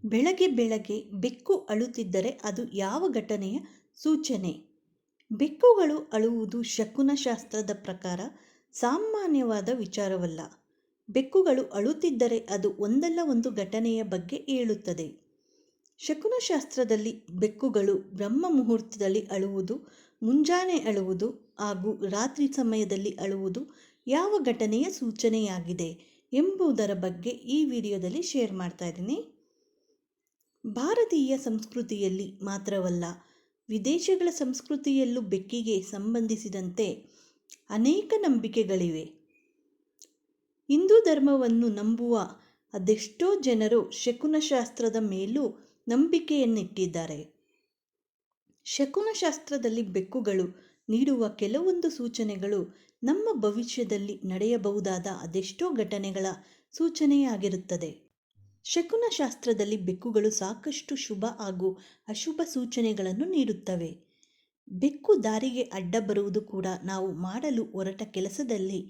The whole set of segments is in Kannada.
ಬೆಳಗ್ಗೆ ಬೆಳಗ್ಗೆ ಬೆಕ್ಕು ಅಳುತ್ತಿದ್ದರೆ ಅದು ಯಾವ ಘಟನೆಯ ಸೂಚನೆ? ಬೆಕ್ಕುಗಳು ಅಳುವುದು ಶಕುನಶಾಸ್ತ್ರದ ಪ್ರಕಾರ ಸಾಮಾನ್ಯವಾದ ವಿಚಾರವಲ್ಲ. ಬೆಕ್ಕುಗಳು ಅಳುತ್ತಿದ್ದರೆ ಅದು ಒಂದಲ್ಲ ಒಂದು ಘಟನೆಯ ಬಗ್ಗೆ ಹೇಳುತ್ತದೆ. ಶಕುನಶಾಸ್ತ್ರದಲ್ಲಿ ಬೆಕ್ಕುಗಳು ಬ್ರಹ್ಮ ಮುಹೂರ್ತದಲ್ಲಿ ಅಳುವುದು, ಮುಂಜಾನೆ ಅಳುವುದು ಹಾಗೂ ರಾತ್ರಿ ಸಮಯದಲ್ಲಿ ಅಳುವುದು ಯಾವ ಘಟನೆಯ ಸೂಚನೆಯಾಗಿದೆ ಎಂಬುದರ ಬಗ್ಗೆ ಈ ವಿಡಿಯೋದಲ್ಲಿ ಶೇರ್ ಮಾಡ್ತಾ ಇದ್ದೀನಿ. ಭಾರತೀಯ ಸಂಸ್ಕೃತಿಯಲ್ಲಿ ಮಾತ್ರವಲ್ಲ, ವಿದೇಶಗಳ ಸಂಸ್ಕೃತಿಯಲ್ಲೂ ಬೆಕ್ಕಿಗೆ ಸಂಬಂಧಿಸಿದಂತೆ ಅನೇಕ ನಂಬಿಕೆಗಳಿವೆ. ಹಿಂದೂ ಧರ್ಮವನ್ನು ನಂಬುವ ಅದೆಷ್ಟೋ ಜನರು ಶಕುನಶಾಸ್ತ್ರದ ಮೇಲೂ ನಂಬಿಕೆಯನ್ನಿಟ್ಟಿದ್ದಾರೆ. ಶಕುನಶಾಸ್ತ್ರದಲ್ಲಿ ಬೆಕ್ಕುಗಳು ನೀಡುವ ಕೆಲವೊಂದು ಸೂಚನೆಗಳು ನಮ್ಮ ಭವಿಷ್ಯದಲ್ಲಿ ನಡೆಯಬಹುದಾದ ಅದೆಷ್ಟೋ ಘಟನೆಗಳ ಸೂಚನೆಯಾಗಿರುತ್ತದೆ. ಶಕುನಶಾಸ್ತ್ರದಲ್ಲಿ ಬೆಕ್ಕುಗಳು ಸಾಕಷ್ಟು ಶುಭ ಹಾಗೂ ಅಶುಭ ಸೂಚನೆಗಳನ್ನು ನೀಡುತ್ತವೆ. ಬೆಕ್ಕು ದಾರಿಗೆ ಅಡ್ಡ ಬರುವುದು ಕೂಡ ನಾವು ಮಾಡಲು ಹೊರಟ ಕೆಲಸದಲ್ಲಿ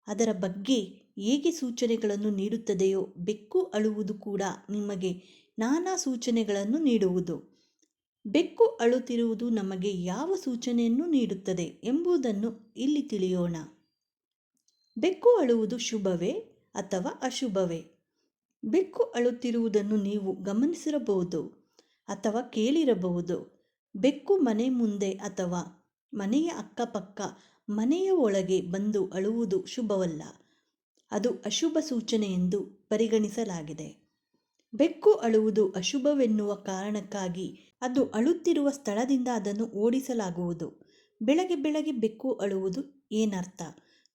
ಅದರ ಬಗ್ಗೆ ಹೇಗೆ ಸೂಚನೆಗಳನ್ನು ನೀಡುತ್ತದೆಯೋ, ಬೆಕ್ಕು ಅಳುವುದು ಕೂಡ ನಿಮಗೆ ನಾನಾ ಸೂಚನೆಗಳನ್ನು ನೀಡುವುದು. ಬೆಕ್ಕು ಅಳುತ್ತಿರುವುದು ನಮಗೆ ಯಾವ ಸೂಚನೆಯನ್ನು ನೀಡುತ್ತದೆ ಎಂಬುದನ್ನು ಇಲ್ಲಿ ತಿಳಿಯೋಣ. ಬೆಕ್ಕು ಅಳುವುದು ಶುಭವೇ ಅಥವಾ ಅಶುಭವೇ? ಬೆಕ್ಕು ಅಳುತ್ತಿರುವುದನ್ನು ನೀವು ಗಮನಿಸಿರಬಹುದು ಅಥವಾ ಕೇಳಿರಬಹುದು. ಬೆಕ್ಕು ಮನೆ ಮುಂದೆ ಅಥವಾ ಮನೆಯ ಅಕ್ಕಪಕ್ಕ, ಮನೆಯ ಒಳಗೆ ಬಂದು ಅಳುವುದು ಶುಭವಲ್ಲ. ಅದು ಅಶುಭ ಸೂಚನೆ ಎಂದು ಪರಿಗಣಿಸಲಾಗಿದೆ. ಬೆಕ್ಕು ಅಳುವುದು ಅಶುಭವೆನ್ನುವ ಕಾರಣಕ್ಕಾಗಿ ಅದು ಅಳುತ್ತಿರುವ ಸ್ಥಳದಿಂದ ಅದನ್ನು ಓಡಿಸಲಾಗುವುದು. ಬೆಳಗ್ಗೆ ಬೆಳಗ್ಗೆ ಬೆಕ್ಕು ಅಳುವುದು ಏನರ್ಥ?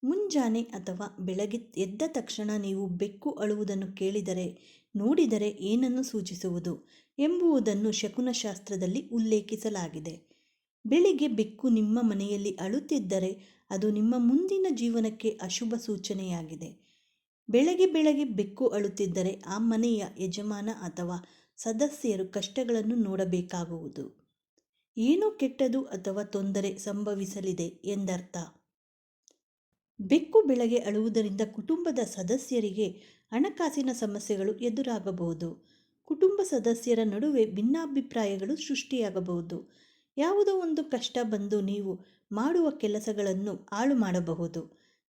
ಮುಂಜಾನೆ ಅಥವಾ ಬೆಳಗ್ಗೆ ಎದ್ದ ತಕ್ಷಣ ನೀವು ಬೆಕ್ಕು ಅಳುವುದನ್ನು ಕೇಳಿದರೆ, ನೋಡಿದರೆ ಏನನ್ನು ಸೂಚಿಸುವುದು ಎಂಬುದನ್ನು ಶಕುನಶಾಸ್ತ್ರದಲ್ಲಿ ಉಲ್ಲೇಖಿಸಲಾಗಿದೆ. ಬೆಳಿಗ್ಗೆ ಬೆಕ್ಕು ನಿಮ್ಮ ಮನೆಯಲ್ಲಿ ಅಳುತ್ತಿದ್ದರೆ ಅದು ನಿಮ್ಮ ಮುಂದಿನ ಜೀವನಕ್ಕೆ ಅಶುಭ ಸೂಚನೆಯಾಗಿದೆ. ಬೆಳಗ್ಗೆ ಬೆಳಗ್ಗೆ ಬೆಕ್ಕು ಅಳುತ್ತಿದ್ದರೆ ಆ ಮನೆಯ ಯಜಮಾನ ಅಥವಾ ಸದಸ್ಯರು ಕಷ್ಟಗಳನ್ನು ನೋಡಬೇಕಾಗುವುದು. ಏನೋ ಕೆಟ್ಟದು ಅಥವಾ ತೊಂದರೆ ಸಂಭವಿಸಲಿದೆ ಎಂದರ್ಥ. ಬೆಕ್ಕು ಬೆಳಗ್ಗೆ ಅಳುವುದರಿಂದ ಕುಟುಂಬದ ಸದಸ್ಯರಿಗೆ ಹಣಕಾಸಿನ ಸಮಸ್ಯೆಗಳು ಎದುರಾಗಬಹುದು. ಕುಟುಂಬ ಸದಸ್ಯರ ನಡುವೆ ಭಿನ್ನಾಭಿಪ್ರಾಯಗಳು ಸೃಷ್ಟಿಯಾಗಬಹುದು. ಯಾವುದೋ ಒಂದು ಕಷ್ಟ ಬಂದು ನೀವು ಮಾಡುವ ಕೆಲಸಗಳನ್ನು ಹಾಳು ಮಾಡಬಹುದು.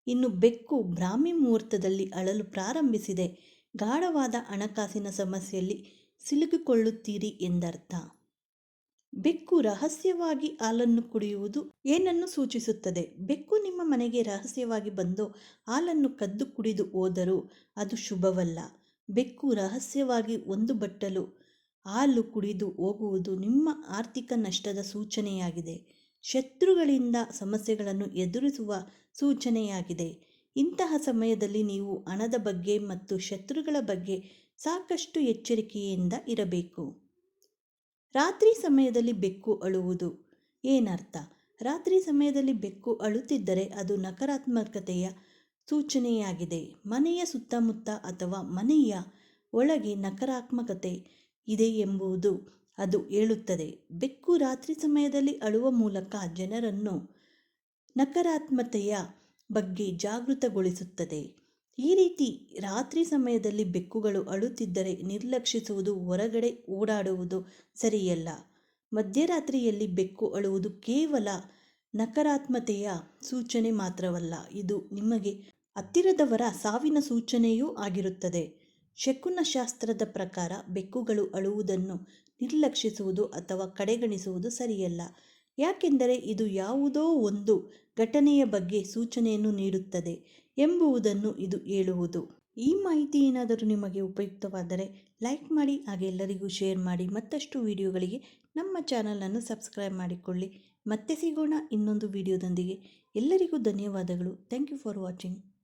ಇನ್ನು ಬೆಕ್ಕು ಬ್ರಾಹ್ಮಿ ಮುಹೂರ್ತದಲ್ಲಿ ಅಳಲು ಪ್ರಾರಂಭಿಸಿದೆ, ಗಾಢವಾದ ಹಣಕಾಸಿನ ಸಮಸ್ಯೆಯಲ್ಲಿ ಸಿಲುಕಿಕೊಳ್ಳುತ್ತೀರಿ ಎಂದರ್ಥ. ಬೆಕ್ಕು ರಹಸ್ಯವಾಗಿ ಹಾಲನ್ನು ಕುಡಿಯುವುದು ಏನನ್ನು ಸೂಚಿಸುತ್ತದೆ? ಬೆಕ್ಕು ನಿಮ್ಮ ಮನೆಗೆ ರಹಸ್ಯವಾಗಿ ಬಂದು ಹಾಲನ್ನು ಕದ್ದು ಕುಡಿದು ಹೋದರೂ ಅದು ಶುಭವಲ್ಲ. ಬೆಕ್ಕು ರಹಸ್ಯವಾಗಿ ಒಂದು ಬಟ್ಟಲು ಹಾಲು ಕುಡಿದು ಹೋಗುವುದು ನಿಮ್ಮ ಆರ್ಥಿಕ ನಷ್ಟದ ಸೂಚನೆಯಾಗಿದೆ. ಶತ್ರುಗಳಿಂದ ಸಮಸ್ಯೆಗಳನ್ನು ಎದುರಿಸುವ ಸೂಚನೆಯಾಗಿದೆ. ಇಂತಹ ಸಮಯದಲ್ಲಿ ನೀವು ಹಣದ ಬಗ್ಗೆ ಮತ್ತು ಶತ್ರುಗಳ ಬಗ್ಗೆ ಸಾಕಷ್ಟು ಎಚ್ಚರಿಕೆಯಿಂದ ಇರಬೇಕು. ರಾತ್ರಿ ಸಮಯದಲ್ಲಿ ಬೆಕ್ಕು ಅಳುವುದು ಏನರ್ಥ? ರಾತ್ರಿ ಸಮಯದಲ್ಲಿ ಬೆಕ್ಕು ಅಳುತ್ತಿದ್ದರೆ ಅದು ನಕಾರಾತ್ಮಕತೆಯ ಸೂಚನೆಯಾಗಿದೆ. ಮನೆಯ ಸುತ್ತಮುತ್ತ ಅಥವಾ ಮನೆಯ ಒಳಗೆ ನಕಾರಾತ್ಮಕತೆ ಇದೆ ಎಂಬುದು ಅದು ಹೇಳುತ್ತದೆ. ಬೆಕ್ಕು ರಾತ್ರಿ ಸಮಯದಲ್ಲಿ ಅಳುವ ಮೂಲಕ ಜನರನ್ನು ನಕಾರಾತ್ಮಕತೆಯ ಬಗ್ಗೆ ಜಾಗೃತಗೊಳಿಸುತ್ತದೆ. ಈ ರೀತಿ ರಾತ್ರಿ ಸಮಯದಲ್ಲಿ ಬೆಕ್ಕುಗಳು ಅಳುತ್ತಿದ್ದರೆ ನಿರ್ಲಕ್ಷಿಸುವುದು, ಹೊರಗಡೆ ಓಡಾಡುವುದು ಸರಿಯಲ್ಲ. ಮಧ್ಯರಾತ್ರಿಯಲ್ಲಿ ಬೆಕ್ಕು ಅಳುವುದು ಕೇವಲ ನಕಾರಾತ್ಮಕತೆಯ ಸೂಚನೆ ಮಾತ್ರವಲ್ಲ, ಇದು ನಿಮಗೆ ಹತ್ತಿರದವರ ಸಾವಿನ ಸೂಚನೆಯೂ ಆಗಿರುತ್ತದೆ. ಶಕುನಶಾಸ್ತ್ರದ ಪ್ರಕಾರ ಬೆಕ್ಕುಗಳು ಅಳುವುದನ್ನು ನಿರ್ಲಕ್ಷಿಸುವುದು ಅಥವಾ ಕಡೆಗಣಿಸುವುದು ಸರಿಯಲ್ಲ. ಯಾಕೆಂದರೆ ಇದು ಯಾವುದೋ ಒಂದು ಘಟನೆಯ ಬಗ್ಗೆ ಸೂಚನೆಯನ್ನು ನೀಡುತ್ತದೆ ಎಂಬುದನ್ನು ಇದು ಹೇಳುವುದು. ಈ ಮಾಹಿತಿ ಏನಾದರೂ ನಿಮಗೆ ಉಪಯುಕ್ತವಾದರೆ ಲೈಕ್ ಮಾಡಿ, ಹಾಗೆ ಎಲ್ಲರಿಗೂ ಶೇರ್ ಮಾಡಿ. ಮತ್ತಷ್ಟು ವಿಡಿಯೋಗಳಿಗೆ ನಮ್ಮ ಚಾನಲನ್ನು ಸಬ್ಸ್ಕ್ರೈಬ್ ಮಾಡಿಕೊಳ್ಳಿ. ಮತ್ತೆ ಸಿಗೋಣ ಇನ್ನೊಂದು ವಿಡಿಯೋದೊಂದಿಗೆ. ಎಲ್ಲರಿಗೂ ಧನ್ಯವಾದಗಳು. Thank you for watching.